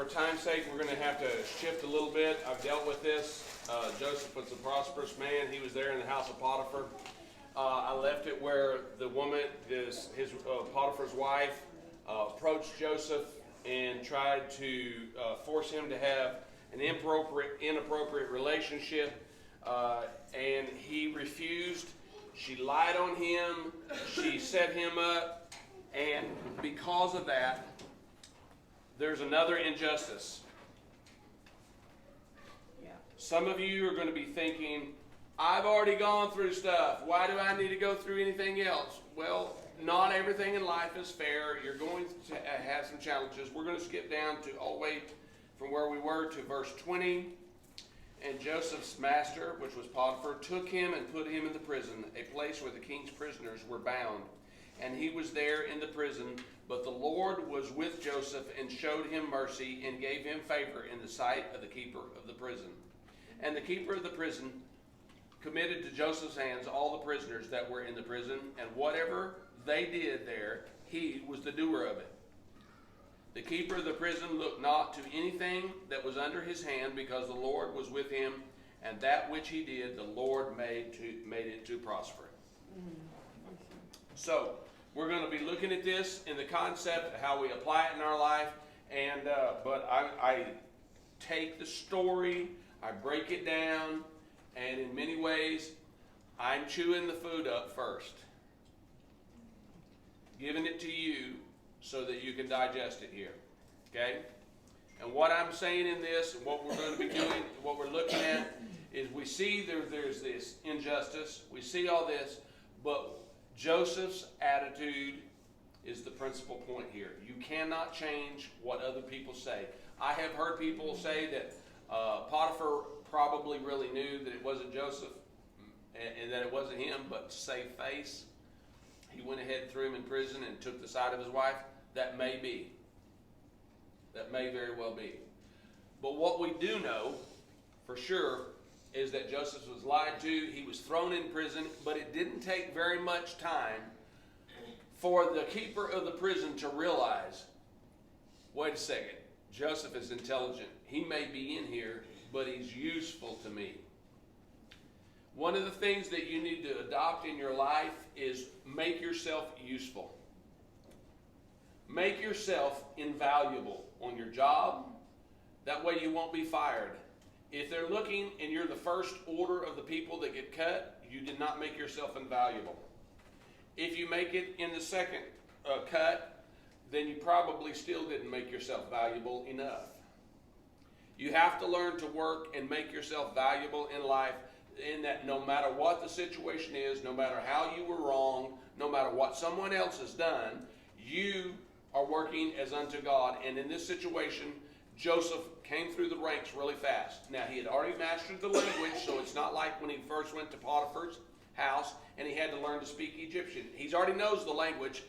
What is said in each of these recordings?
time's sake, we're going to have to shift a little bit. I've dealt with this. Joseph was a prosperous man. He was there in the house of Potiphar. I left it where the woman, his Potiphar's wife, approached Joseph and tried to force him to have an inappropriate relationship, and he refused. She lied on him. She set him up, and because of that, there's another injustice. Yeah. Some of you are going to be thinking, I've already gone through stuff. Why do I need to go through anything else? Well, not everything in life is fair. You're going to have some challenges. We're going to skip down to all the way from where we were to verse 20. And Joseph's master, which was Potiphar, took him and put him in the prison, a place where the king's prisoners were bound. And he was there in the prison, but the Lord was with Joseph and showed him mercy and gave him favor in the sight of the keeper of the prison. And the keeper of the prison committed to Joseph's hands all the prisoners that were in the prison, and whatever they did there, he was the doer of it. The keeper of the prison looked not to anything that was under his hand, because the Lord was with him, and that which he did, the Lord made it to prosper. So, we're going to be looking at this in the concept of how we apply it in our life, and but I take the story, I break it down, and in many ways, I'm chewing the food up first, giving it to you so that you can digest it here, okay? And what I'm saying in this, and what we're going to be doing, what we're looking at, is we see there's this injustice, we see all this, but Joseph's attitude is the principal point here. You cannot change what other people say. I have heard people say that Potiphar probably really knew that it wasn't Joseph and that it wasn't him, but to save face, he went ahead and threw him in prison and took the side of his wife. That may be. That may very well be. But what we do know for sure is that Joseph was lied to. He was thrown in prison, but it didn't take very much time for the keeper of the prison to realize, wait a second, Joseph is intelligent. He may be in here, but he's useful to me. One of the things that you need to adopt in your life is make yourself useful. Make yourself invaluable on your job. That way you won't be fired. If they're looking and you're the first order of the people that get cut, you did not make yourself invaluable. If you make it in the second cut, then you probably still didn't make yourself valuable enough. You have to learn to work and make yourself valuable in life, in that no matter what the situation is, no matter how you were wrong, no matter what someone else has done, you are working as unto God. And in this situation, Joseph came through the ranks really fast. Now, he had already mastered the language, so it's not like when he first went to Potiphar's house and he had to learn to speak Egyptian. He already knows the language,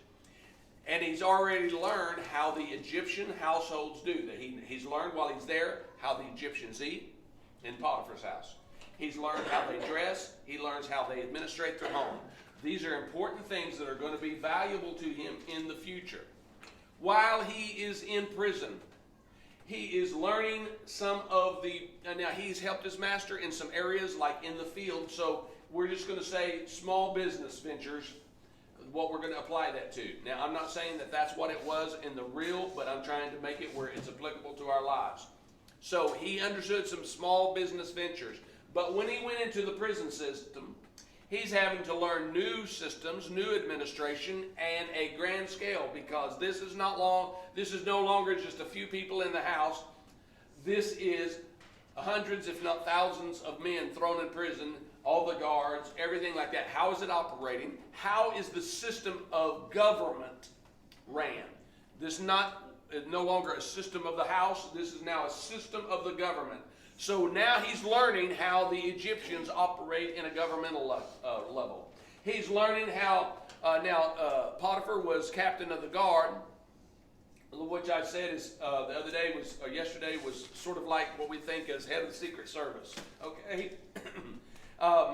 and he's already learned how the Egyptian households do. He's learned while he's there how the Egyptians eat in Potiphar's house. He's learned how they dress. He learns how they administrate their home. These are important things that are going to be valuable to him in the future. While he is in prison, he is learning some of the, now he's helped his master in some areas like in the field, so we're just going to say small business ventures, what we're going to apply that to. Now, I'm not saying that that's what it was in the real, but I'm trying to make it where it's applicable to our lives. So he understood some small business ventures, but when he went into the prison system, he's having to learn new systems, new administration, and a grand scale, because this is no longer just a few people in the house. This is hundreds, if not thousands, of men thrown in prison, all the guards, everything like that. How is it operating? How is the system of government ran? This is no longer a system of the house. This is now a system of the government. So now he's learning how the Egyptians operate in a governmental level. He's learning how, Potiphar was captain of the guard, which I said is yesterday was sort of like what we think as head of the Secret Service. Okay,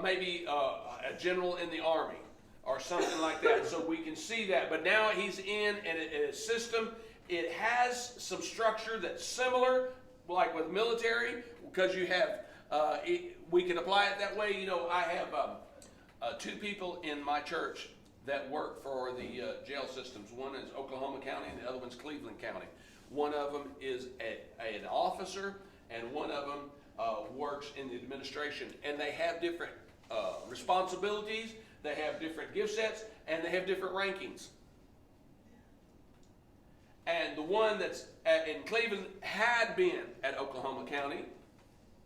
maybe a general in the army or something like that. So we can see that. But now he's in a system, It has some structure that's similar, like with military, because you have, we can apply it that way. You know, I have 2 people in my church that work for the jail systems. One is Oklahoma County and the other one's Cleveland County. One of them is an officer and one of them works in the administration. And they have different responsibilities, they have different gift sets, and they have different rankings. And the one that's in Cleveland had been at Oklahoma County,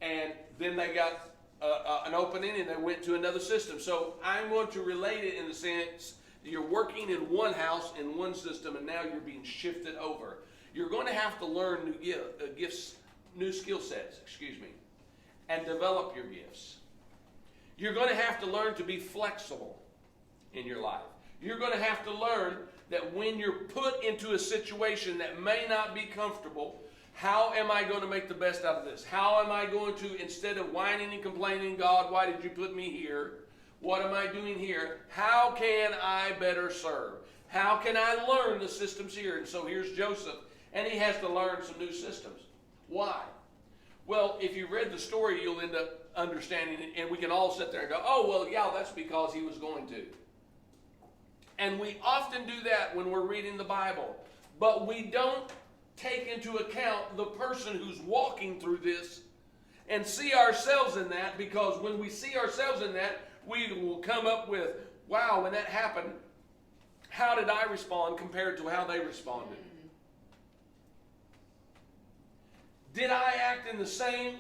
and then they got an opening and they went to another system. So I'm going to relate it in the sense you're working in one house in one system, and now you're being shifted over. You're going to have to learn new skill sets, and develop your gifts. You're going to have to learn to be flexible in your life. You're going to have to learn that when you're put into a situation that may not be comfortable, how am I going to make the best out of this? How am I going to, instead of whining and complaining, God, why did you put me here? What am I doing here? How can I better serve? How can I learn the systems here? And so here's Joseph, and he has to learn some new systems. Why? Well, if you read the story, you'll end up understanding it, and we can all sit there and go, oh, well, yeah, that's because he was going to. And we often do that when we're reading the Bible. But we don't take into account the person who's walking through this and see ourselves in that, because when we see ourselves in that, we will come up with, wow, when that happened, how did I respond compared to how they responded? Did I act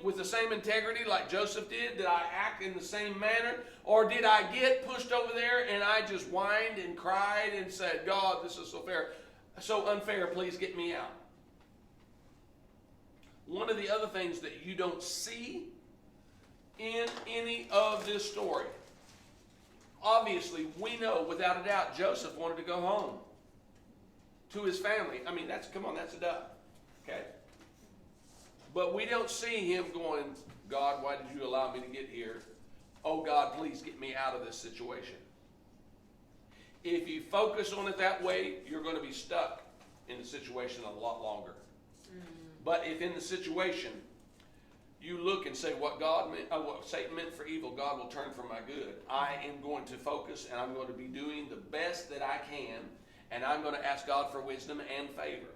with the same integrity like Joseph did? Did I act in the same manner? Or did I get pushed over there and I just whined and cried and said, God, this is so unfair, please get me out? One of the other things that you don't see in any of this story, obviously we know without a doubt Joseph wanted to go home to his family. I mean, that's a duh. Okay? But we don't see him going, God, why did you allow me to get here? Oh, God, please get me out of this situation. If you focus on it that way, you're going to be stuck in the situation a lot longer. But if in the situation you look and say what Satan meant for evil, God will turn for my good. I am going to focus, and I'm going to be doing the best that I can, and I'm going to ask God for wisdom and favor.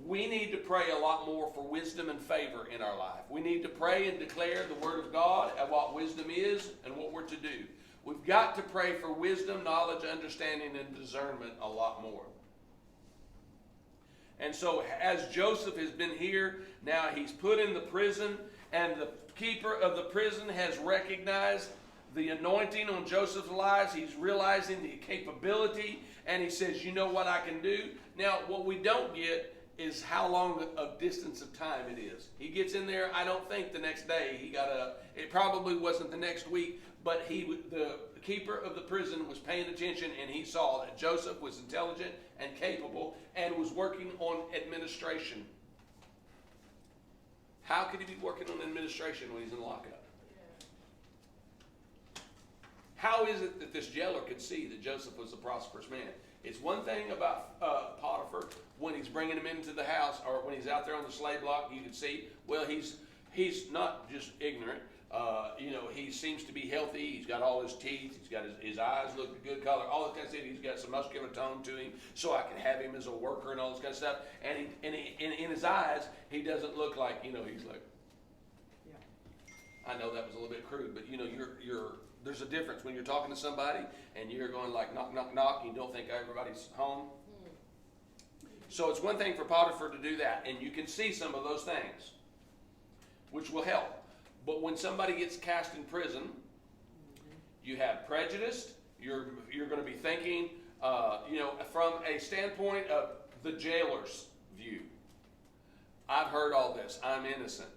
We need to pray a lot more for wisdom and favor in our life. We need to pray and declare the Word of God and what wisdom is and what we're to do. We've got to pray for wisdom, knowledge, understanding, and discernment a lot more. And so as Joseph has been here, now he's put in the prison, and the keeper of the prison has recognized the anointing on Joseph's lives. He's realizing the capability, and he says, you know what I can do? Now, what we don't get is how long of distance of time it is. He gets in there, I don't think the next day. It probably wasn't the next week, but the keeper of the prison was paying attention, and he saw that Joseph was intelligent and capable and was working on administration. How could he be working on administration when he's in lockup? How is it that this jailer could see that Joseph was a prosperous man? It's one thing about Potiphar, when he's bringing him into the house, or when he's out there on the slave block, you can see, well, he's not just ignorant. He seems to be healthy. He's got all his teeth. He's got his eyes look a good color. All that kind of stuff. He's got some muscular tone to him, so I can have him as a worker and all this kind of stuff. And in his eyes, he doesn't look like, he's like. Yeah. I know that was a little bit crude, but there's a difference when you're talking to somebody and you're going like knock, knock, knock, and you don't think everybody's home. So it's one thing for Potiphar to do that, and you can see some of those things, which will help. But when somebody gets cast in prison, you have prejudice. You're going to be thinking, from a standpoint of the jailer's view. I've heard all this. I'm innocent.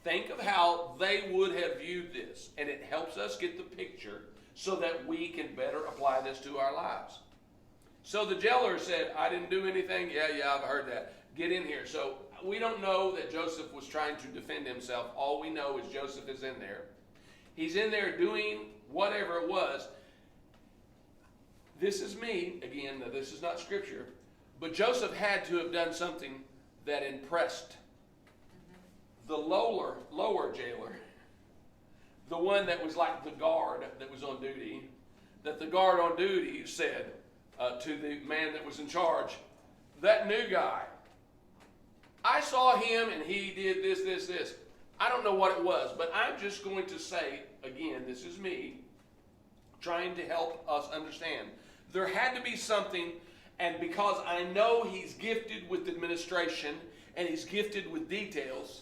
Think of how they would have viewed this, and it helps us get the picture so that we can better apply this to our lives. So the jailer said, I didn't do anything. Yeah, I've heard that. Get in here. So we don't know that Joseph was trying to defend himself. All we know is Joseph is in there. He's in there doing whatever it was. This is me, again, this is not scripture, but Joseph had to have done something that impressed the lower jailer, the one that was like the guard that was on duty, that the guard on duty said to the man that was in charge, that new guy, I saw him and he did this. I don't know what it was, but I'm just going to say, again, this is me trying to help us understand. There had to be something, and because I know he's gifted with administration and he's gifted with details,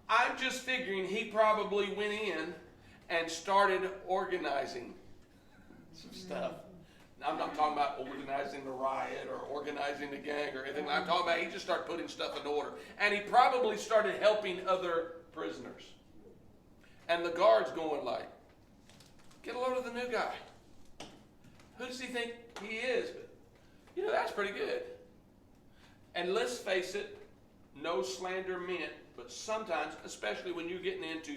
I'm just figuring he probably went in and started organizing some stuff. I'm not talking about organizing the riot or organizing the gang or anything. I'm talking about he just started putting stuff in order. And he probably started helping other prisoners. And the guard's going like, get a load of the new guy. Who does he think he is? But, that's pretty good. And let's face it, no slander meant, but sometimes, especially when you're getting into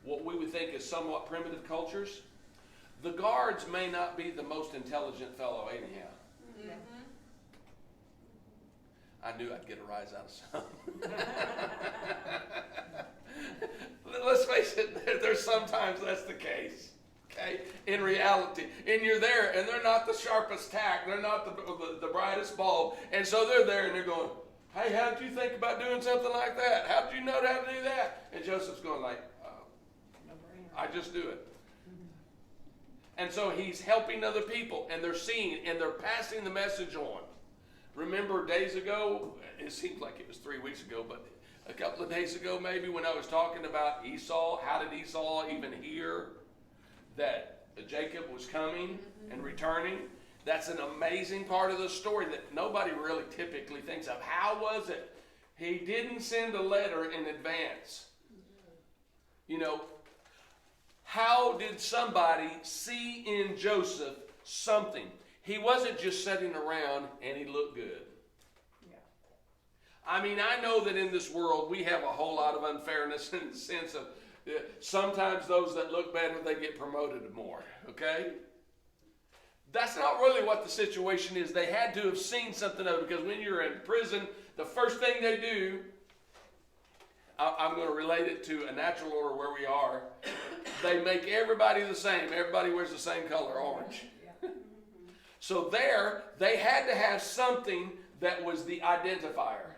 what we would think is somewhat primitive cultures, the guards may not be the most intelligent fellow anyhow. Mm-hmm. I knew I'd get a rise out of some. Let's face it, there's sometimes that's the case. Okay? In reality. And you're there, and they're not the sharpest tack. They're not the brightest bulb. And so they're there, and they're going, hey, how did you think about doing something like that? How did you know how to do that? And Joseph's going like, I just do it. And so he's helping other people, and they're seeing, and they're passing the message on. Remember days ago, it seems like it was 3 weeks ago, but a couple of days ago maybe, when I was talking about Esau, how did Esau even hear that Jacob was coming and returning? That's an amazing part of the story that nobody really typically thinks of. How was it? He didn't send a letter in advance. How did somebody see in Joseph something? He wasn't just sitting around and he looked good. Yeah. I mean, I know that in this world we have a whole lot of unfairness in the sense of sometimes those that look better, they get promoted more. Okay? That's not really what the situation is. They had to have seen something of it, because when you're in prison, the first thing they do, I'm going to relate it to a natural order where we are. They make everybody the same. Everybody wears the same color, orange. So there, they had to have something that was the identifier.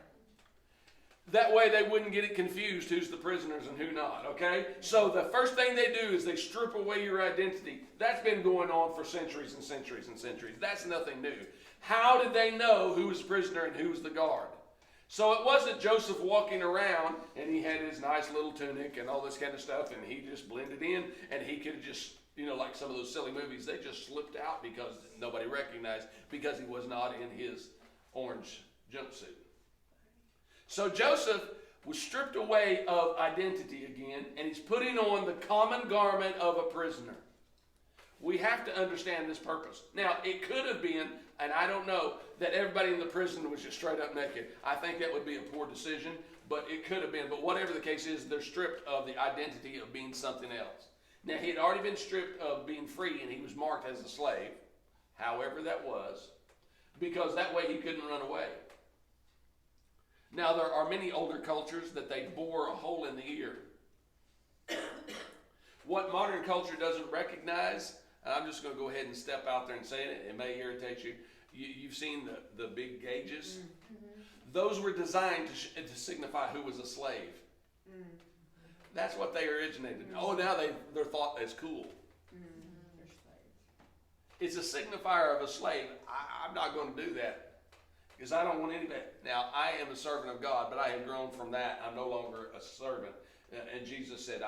That way they wouldn't get it confused who's the prisoners and who not, okay? So the first thing they do is they strip away your identity. That's been going on for centuries and centuries and centuries. That's nothing new. How did they know who was the prisoner and who was the guard? So it wasn't Joseph walking around and he had his nice little tunic and all this kind of stuff and he just blended in and he could just, like some of those silly movies, they just slipped out because nobody recognized, because he was not in his orange jumpsuit. So Joseph was stripped away of identity again, and he's putting on the common garment of a prisoner. We have to understand this purpose. Now, it could have been, and I don't know, that everybody in the prison was just straight up naked. I think that would be a poor decision, but it could have been. But whatever the case is, they're stripped of the identity of being something else. Now, he had already been stripped of being free, and he was marked as a slave, however that was, because that way he couldn't run away. Now, there are many older cultures that they bore a hole in the ear. What modern culture doesn't recognize, and I'm just going to go ahead and step out there and say it, it may irritate you. You've seen the big gauges. Mm-hmm. Those were designed to signify who was a slave. Mm-hmm. That's what they originated. Mm-hmm. Oh, now they're thought as cool. Mm-hmm. It's a signifier of a slave. I'm not going to do that, because I don't want anybody. Now, I am a servant of God, but I have grown from that. I'm no longer a servant. And Jesus said,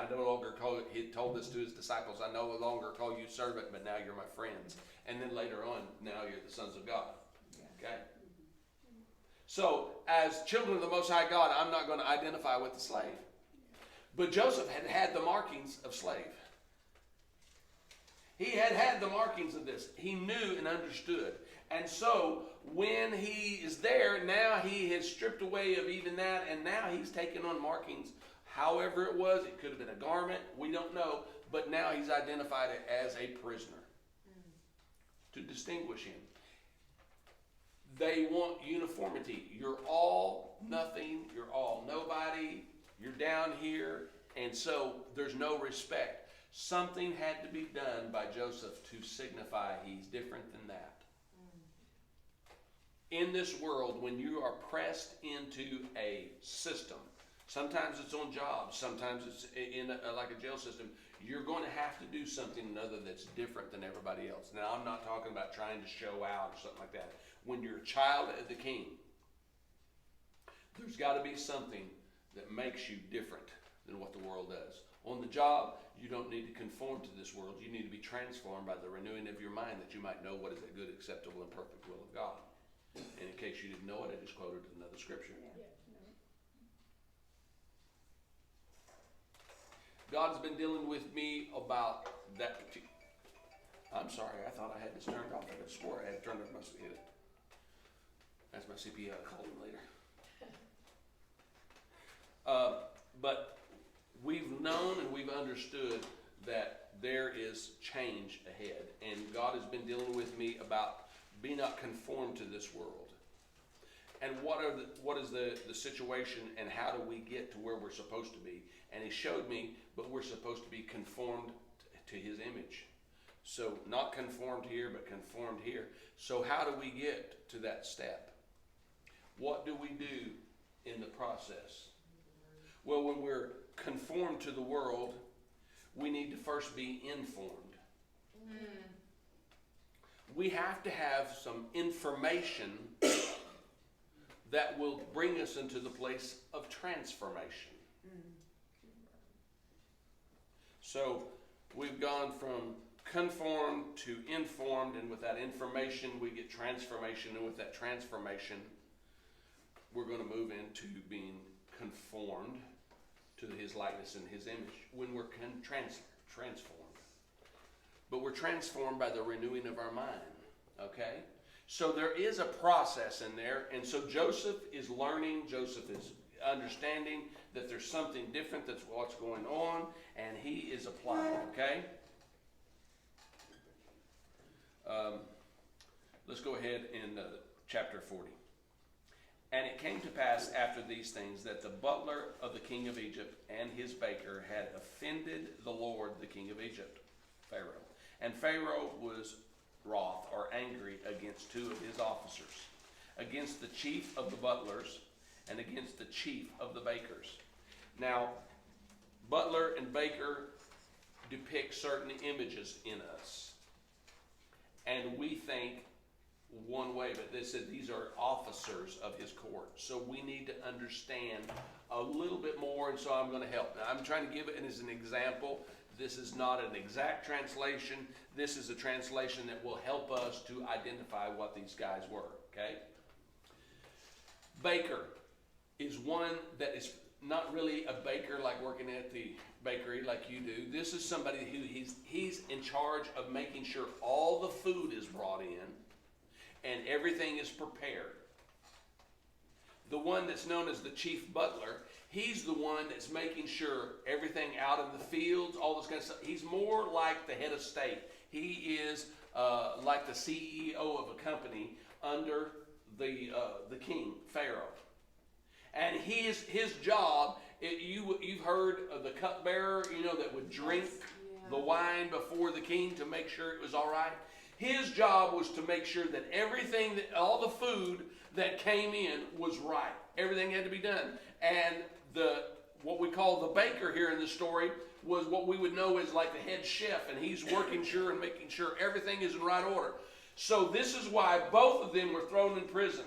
he told this to his disciples, I no longer call you servant, but now you're my friends. And then later on, now you're the sons of God. Okay? So, as children of the Most High God, I'm not going to identify with the slave. But Joseph had the markings of slave. He had the markings of this. He knew and understood. And so, when he is there, now he has stripped away of even that, and now he's taken on markings. However it was, it could have been a garment, we don't know, but now he's identified it as a prisoner. to distinguish him. They want uniformity. You're all nothing. You're all nobody. You're down here. And so there's no respect. Something had to be done by Joseph to signify he's different than that. In this world, when you are pressed into a system, sometimes it's on jobs, sometimes it's in like a jail system, you're going to have to do something another that's different than everybody else. Now, I'm not talking about trying to show out or something like that. When you're a child of the King, there's got to be something that makes you different than what the world does. On the job, you don't need to conform to this world. You need to be transformed by the renewing of your mind, that you might know what is the good, acceptable, and perfect will of God. And in case you didn't know it, I just quoted another scripture. God's been dealing with me about that particular... I'm sorry, I thought I had this turned off. I swore I had turned off. Must have hit it. That's my CPA. I'll call him later. But we've known and we've understood that there is change ahead. And God has been dealing with me about be not conformed to this world. And what is the situation, and how do we get to where we're supposed to be? And he showed me, but we're supposed to be conformed to his image. So not conformed here, but conformed here. So how do we get to that step? What do we do in the process? Well, when we're conformed to the world, we need to first be informed. We have to have some information that will bring us into the place of transformation. So we've gone from conformed to informed, and with that information we get transformation, and with that transformation we're going to move into being conformed to his likeness and his image when we're transformed. But we're transformed by the renewing of our mind, okay? So there is a process in there, and so Joseph is learning, Joseph is understanding that there's something different that's what's going on, and he is applying, okay? Let's go ahead in chapter 40. And it came to pass after these things that the butler of the king of Egypt and his baker had offended the Lord, the king of Egypt, Pharaoh. And Pharaoh was wroth or angry against two of his officers, against the chief of the butlers and against the chief of the bakers. Now, butler and baker depict certain images in us. And we think one way, but they said these are officers of his court. So we need to understand a little bit more, and so I'm going to help. Now, I'm trying to give it as an example. This is not an exact translation. This is a translation that will help us to identify what these guys were, okay? Baker is one that is not really a baker like working at the bakery like you do. This is somebody who he's in charge of making sure all the food is brought in and everything is prepared. The one that's known as the chief butler, he's the one that's making sure everything out in the fields, all this kind of stuff. He's more like the head of state. He is like the CEO of a company under the king, Pharaoh. And his job, you've heard of the cupbearer, that would drink the wine before the king to make sure it was all right. His job was to make sure that everything, all the food that came in was right. Everything had to be done. And what we call the baker here in the story was what we would know as like the head chef, and he's working sure and making sure everything is in right order. So this is why both of them were thrown in prison,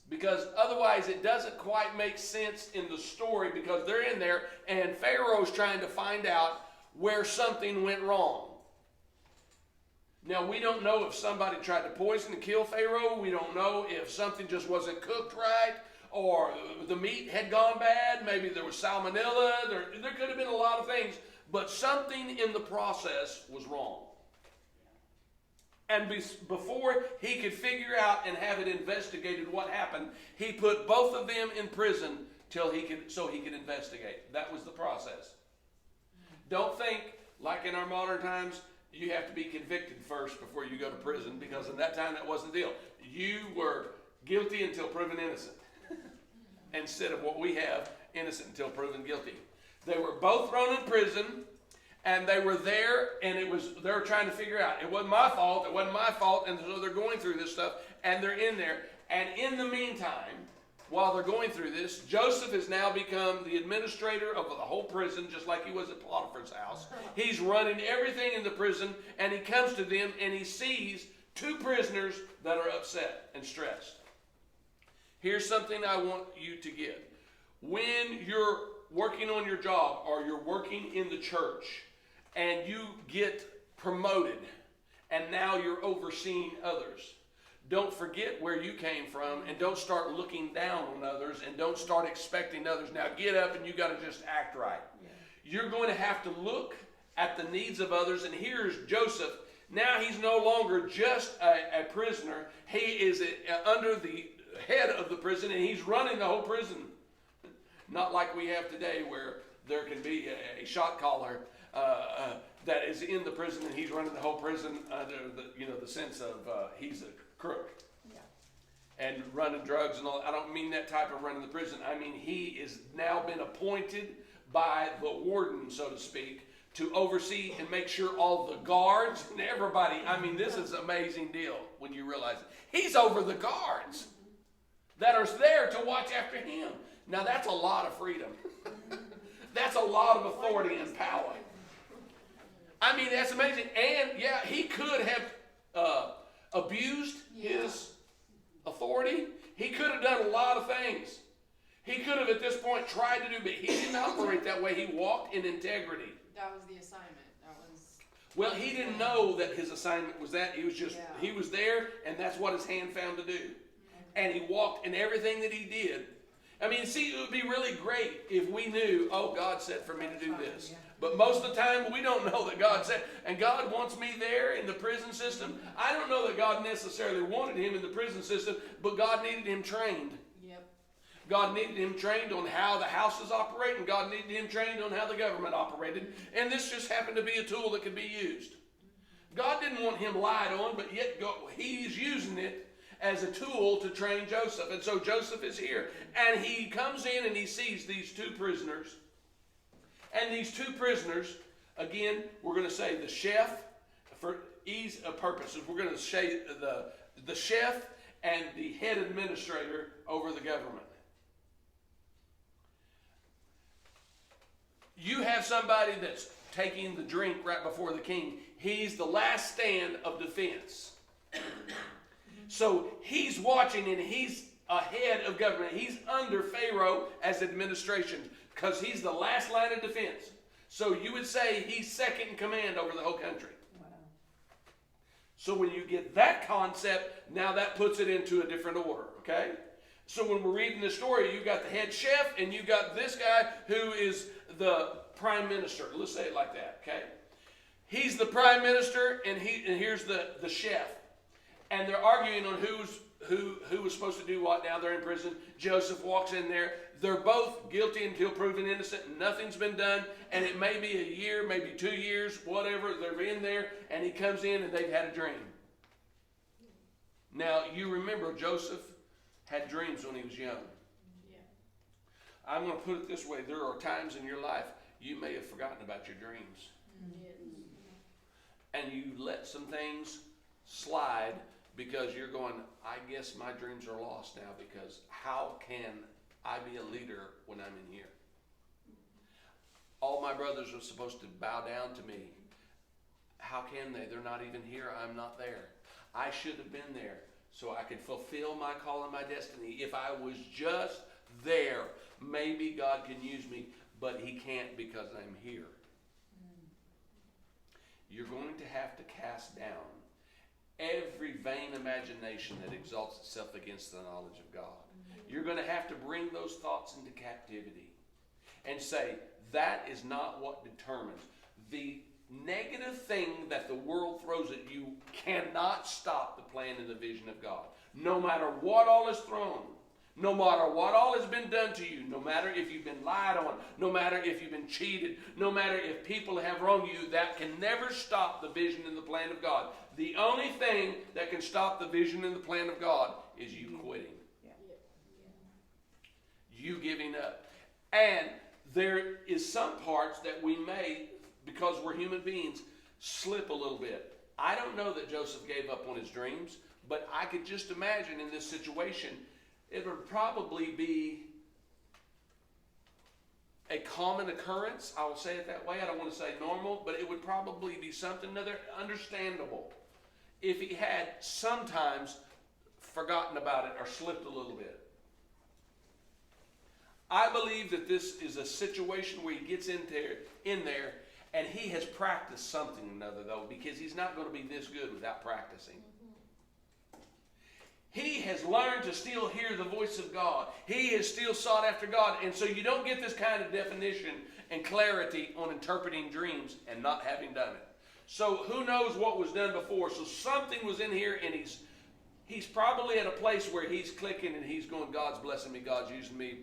because otherwise it doesn't quite make sense in the story, because they're in there and Pharaoh's trying to find out where something went wrong. Now, we don't know if somebody tried to poison and kill Pharaoh. We don't know if something just wasn't cooked right, or the meat had gone bad. Maybe there was salmonella. There could have been a lot of things, but something in the process was wrong. And before he could figure out and have it investigated what happened, he put both of them in prison so he could investigate. That was the process. Don't think like in our modern times, you have to be convicted first before you go to prison, because in that time that wasn't the deal. You were guilty until proven innocent, instead of what we have, innocent until proven guilty. They were both thrown in prison, and they were there, and they were trying to figure out, it wasn't my fault, and so they're going through this stuff, and they're in there. And in the meantime, while they're going through this, Joseph has now become the administrator of the whole prison, just like he was at Potiphar's house. He's running everything in the prison, and he comes to them, and he sees two prisoners that are upset and stressed. Here's something I want you to get. When you're working on your job, or you're working in the church, and you get promoted, and now you're overseeing others, don't forget where you came from, and don't start looking down on others, and don't start expecting others. Now get up and you got to just act right. Yeah. You're going to have to look at the needs of others. And here's Joseph. Now he's no longer just a prisoner. He is under the head of the prison, and he's running the whole prison. Not like we have today, where there can be a shot caller that is in the prison, and he's running the whole prison under the sense of he's a crook. Yeah. And running drugs and all. I don't mean that type of running the prison. I mean he is now been appointed by the warden, so to speak, to oversee and make sure all the guards and everybody. I mean, this is an amazing deal when you realize it. He's over the guards that are there to watch after him. Now that's a lot of freedom. That's a lot of authority and power. I mean, that's amazing. And yeah, he could have abused his authority. He could have done a lot of things. He could have at this point tried to do, but he didn't operate that way. He walked in integrity. That was the assignment. Well, he didn't know that his assignment was that. He was just, he was there, and that's what his hand found to do. And he walked in everything that he did. I mean, see, it would be really great if we knew, oh, God said for me to do this. But most of the time, we don't know that God said, and God wants me there in the prison system. I don't know that God necessarily wanted him in the prison system, but God needed him trained. Yep. God needed him trained on how the houses operate, and God needed him trained on how the government operated. And this just happened to be a tool that could be used. God didn't want him lied on, but yet he's using it as a tool to train Joseph. And so Joseph is here. And he comes in and he sees these two prisoners. And these two prisoners, again, we're going to say the chef, for ease of purposes, we're going to say the chef and the head administrator over the government. You have somebody that's taking the drink right before the king. He's the last stand of defense. So he's watching, and he's ahead of government. He's under Pharaoh as administration because he's the last line of defense. So you would say he's second in command over the whole country. Wow. So when you get that concept, now that puts it into a different order, okay? So when we're reading the story, you've got the head chef, and you've got this guy who is the prime minister. Let's say it like that, okay? He's the prime minister, and here's the chef. And they're arguing on who was supposed to do what. Now they're in prison. Joseph walks in there. They're both guilty until proven innocent. Nothing's been done. And it may be a year, maybe 2 years, whatever. They're in there. And he comes in and they've had a dream. Now you remember Joseph had dreams when he was young. Yeah. I'm going to put it this way. There are times in your life you may have forgotten about your dreams. Yes. And you let some things slide because you're going, I guess my dreams are lost now, because how can I be a leader when I'm in here? All my brothers are supposed to bow down to me. How can they? They're not even here. I'm not there. I should have been there so I could fulfill my call and my destiny. If I was just there, maybe God can use me, but he can't because I'm here. You're going to have to cast down every vain imagination that exalts itself against the knowledge of God. You're going to have to bring those thoughts into captivity and say, that is not what determines. The negative thing that the world throws at you cannot stop the plan and the vision of God. No matter what all is thrown, No matter what all has been done to you, no matter if you've been lied on, no matter if you've been cheated, no matter if people have wronged you, that can never stop the vision and the plan of God. The only thing that can stop the vision and the plan of God is you quitting. You giving up. And there is some parts that we may, because we're human beings, slip a little bit. I don't know that Joseph gave up on his dreams, but I could just imagine in this situation, it would probably be a common occurrence. I will say it that way. I don't want to say normal, but it would probably be something understandable if he had sometimes forgotten about it or slipped a little bit. I believe that this is a situation where he gets in there and he has practiced something or another, though, because he's not going to be this good without practicing. He has learned to still hear the voice of God. He has still sought after God. And so you don't get this kind of definition and clarity on interpreting dreams and not having done it. So who knows what was done before? So something was in here, and he's probably at a place where he's clicking and he's going, God's blessing me, God's using me,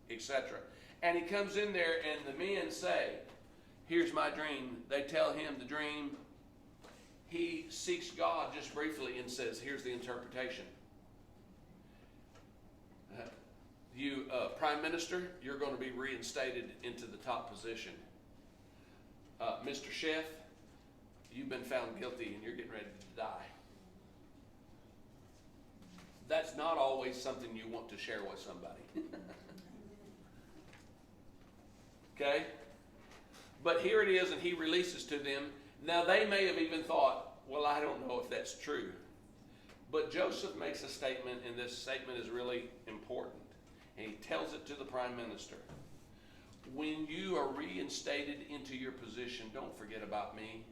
etc. And he comes in there and the men say, here's my dream. They tell him the dream. He seeks God just briefly and says, here's the interpretation. You, Prime Minister, you're going to be reinstated into the top position. Mr. Chef, you've been found guilty and you're getting ready to die. That's not always something you want to share with somebody. Okay? But here it is, and he releases to them. Now, they may have even thought, well, I don't know if that's true. But Joseph makes a statement, and this statement is really important. And he tells it to the prime minister. When you are reinstated into your position, don't forget about me.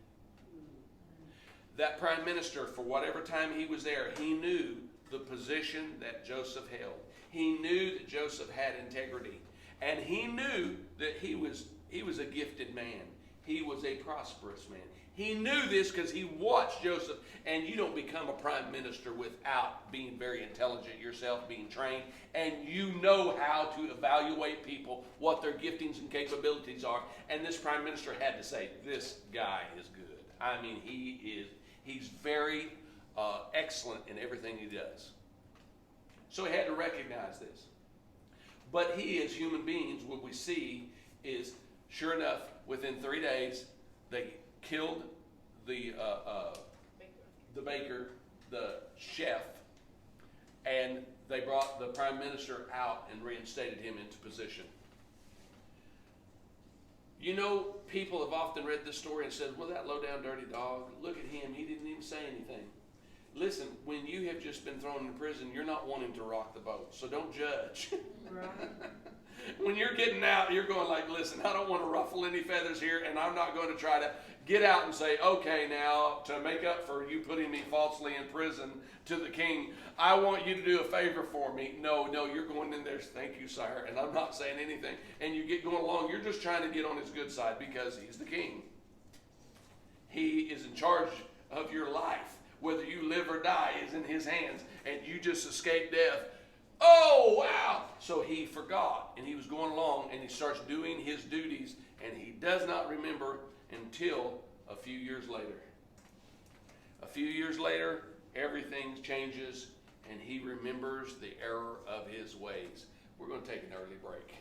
That prime minister, for whatever time he was there, he knew the position that Joseph held. He knew that Joseph had integrity. And he knew that he was a gifted man. He was a prosperous man. He knew this because he watched Joseph. And you don't become a prime minister without being very intelligent yourself, being trained. And you know how to evaluate people, what their giftings and capabilities are. And this prime minister had to say, this guy is good. I mean, he's very excellent in everything he does. So he had to recognize this. But he, as human beings, what we see is, sure enough, within 3 days, they killed the baker, the chef, and they brought the prime minister out and reinstated him into position. You know, people have often read this story and said, well, that low-down dirty dog, look at him, he didn't even say anything. Listen, when you have just been thrown in prison, you're not wanting to rock the boat, so don't judge. Right. When you're getting out, you're going like, listen, I don't want to ruffle any feathers here, and I'm not going to try to get out and say, okay, now, to make up for you putting me falsely in prison to the king, I want you to do a favor for me. No, you're going in there, thank you, sire, and I'm not saying anything. And you get going along, you're just trying to get on his good side because he's the king. He is in charge of your life. Whether you live or die is in his hands, and you just escaped death. Oh, wow! So he forgot, and he was going along, and he starts doing his duties, and he does not remember until a few years later. A few years later, everything changes, and he remembers the error of his ways. We're going to take an early break.